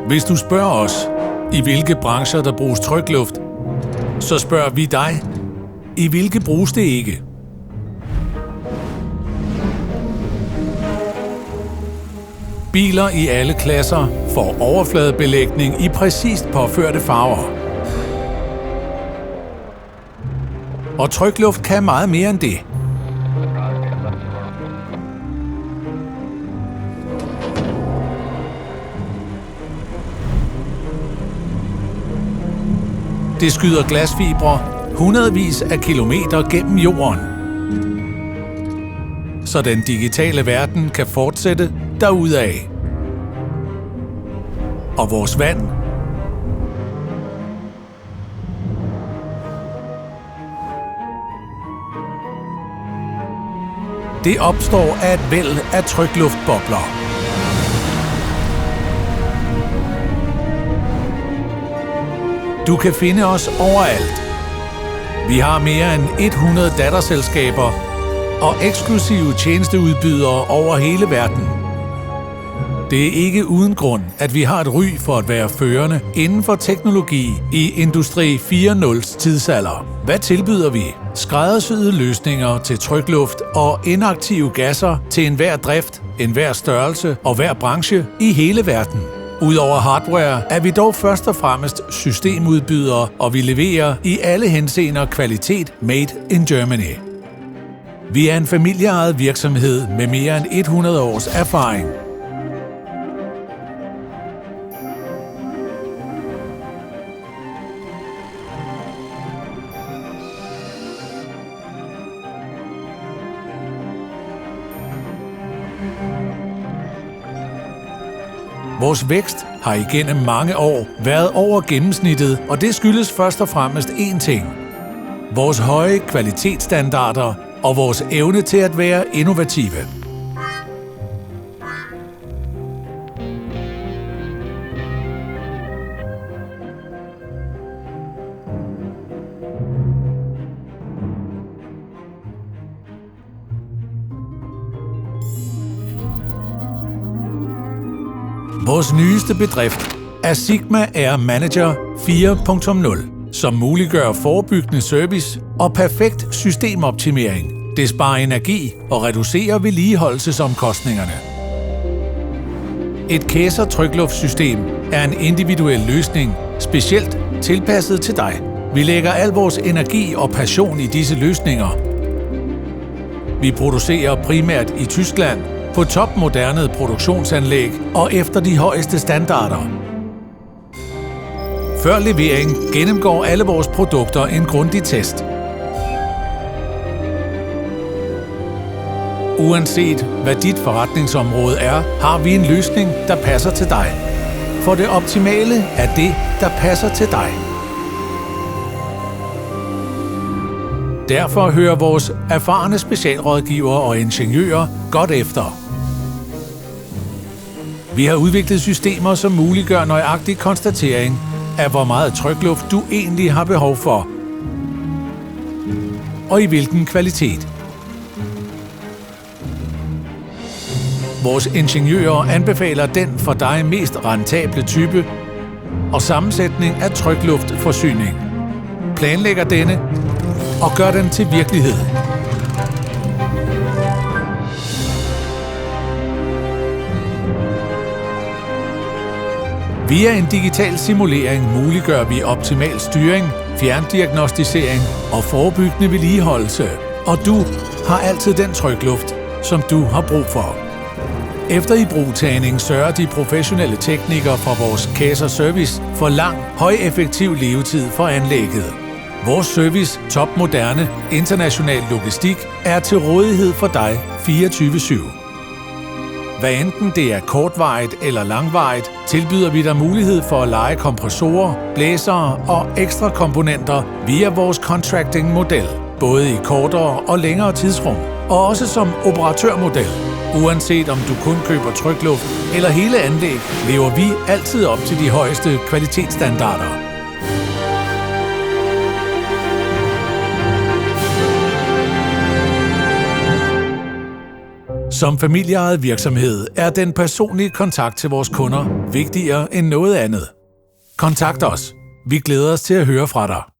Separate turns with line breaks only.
Hvis du spørger os, i hvilke brancher der bruges trykluft, så spørger vi dig, i hvilke bruges det ikke? Biler i alle klasser får overfladebelægning i præcist påførte farver. Og trykluft kan meget mere end det. Det skyder glasfibre hundredvis af kilometer gennem jorden, så den digitale verden kan fortsætte derudad. Og vores vand det opstår af et væld af trykluftbobler. Du kan finde os overalt. Vi har mere end 100 datterselskaber og eksklusive tjenesteudbydere over hele verden. Det er ikke uden grund, at vi har et ry for at være førende inden for teknologi i Industri 4.0's tidsalder. Hvad tilbyder vi? Skræddersyede løsninger til trykluft og inaktive gasser til enhver drift, enhver størrelse og hver branche i hele verden. Udover hardware er vi dog først og fremmest systemudbydere, og vi leverer i alle henseender kvalitet made in Germany. Vi er en familieejet virksomhed med mere end 100 års erfaring. Vores vækst har igennem mange år været over gennemsnittet, og det skyldes først og fremmest én ting: vores høje kvalitetsstandarder og vores evne til at være innovative. Vores nyeste bedrift er Sigma Air Manager 4.0, som muliggør forebyggende service og perfekt systemoptimering. Det sparer energi og reducerer vedligeholdelsesomkostningerne. Et Kaeser trykluftsystem er en individuel løsning, specielt tilpasset til dig. Vi lægger al vores energi og passion i disse løsninger. Vi producerer primært i Tyskland, på topmoderne produktionsanlæg og efter de højeste standarder. Før levering gennemgår alle vores produkter en grundig test. Uanset hvad dit forretningsområde er, har vi en løsning, der passer til dig. For det optimale er det, der passer til dig. Derfor hører vores erfarne specialrådgivere og ingeniører godt efter. Vi har udviklet systemer, som muliggør nøjagtig konstatering af, hvor meget trykluft du egentlig har behov for, og i hvilken kvalitet. Vores ingeniører anbefaler den for dig mest rentable type og sammensætning af trykluftforsyning, planlægger denne og gør den til virkelighed. Via en digital simulering muliggør vi optimal styring, fjerndiagnostisering og forebyggende vedligeholdelse. Og du har altid den trykluft, som du har brug for. Efter ibrugtagning sørger de professionelle teknikere fra vores Kaeser Service for lang, højeffektiv levetid for anlægget. Vores service, topmoderne, international logistik, er til rådighed for dig 24/7. Hvad enten det er kortvarigt eller langvarigt, tilbyder vi dig mulighed for at leje kompressorer, blæsere og ekstra komponenter via vores contracting-model, både i kortere og længere tidsrum, og også som operatørmodel. Uanset om du kun køber trykluft eller hele anlæg, lever vi altid op til de højeste kvalitetsstandarder. Som familieejet virksomhed er den personlige kontakt til vores kunder vigtigere end noget andet. Kontakt os. Vi glæder os til at høre fra dig.